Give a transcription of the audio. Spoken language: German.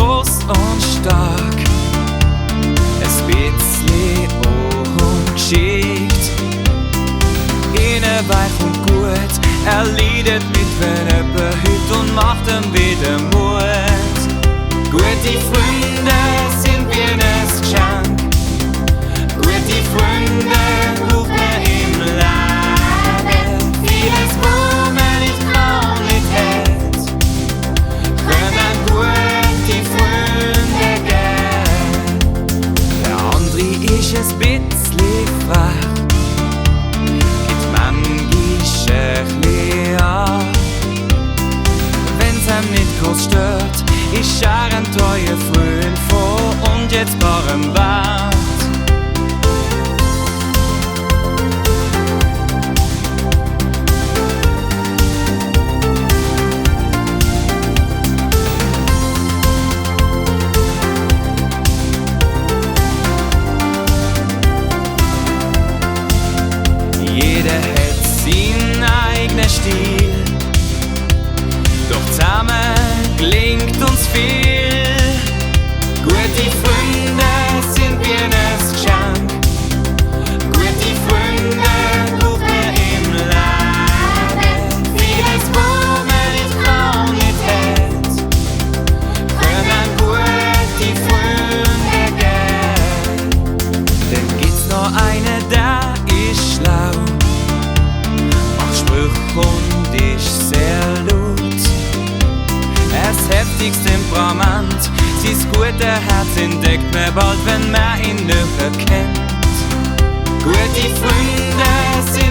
groß und stark, es bisschen ungeschickt. Eine weich und gut, er leidet mit, wenn jemand hüt und macht ihm wieder Mut. Gute Freunde sind wie ein Geschenk, gute Freunde braucht man im Leben. Vieles, wo man nicht kann, nicht hat, können gute Freunde geben. Der andere ist ein bisschen frech, gibt manchmal ein bisschen an. Wenn's einem nicht groß stört, ist er ein treuer Freund von und jetzt barem Wert. Jeder hat seinen eigenen Stil, doch zusammen gelingt uns viel. Gute Freunde sind wie ein Geschenk, gute Freunde braucht man im Leben. Vieles, wo man nicht kann, nicht hat, können gute Freunde geben. Dann gibt's noch einen, der ist schlau, macht Sprüche und ist sehr laut. Das heftigste Temperament, sein gutes Herz entdeckt man bald, wenn man ihn nicht erkennt. Gute Freunde sind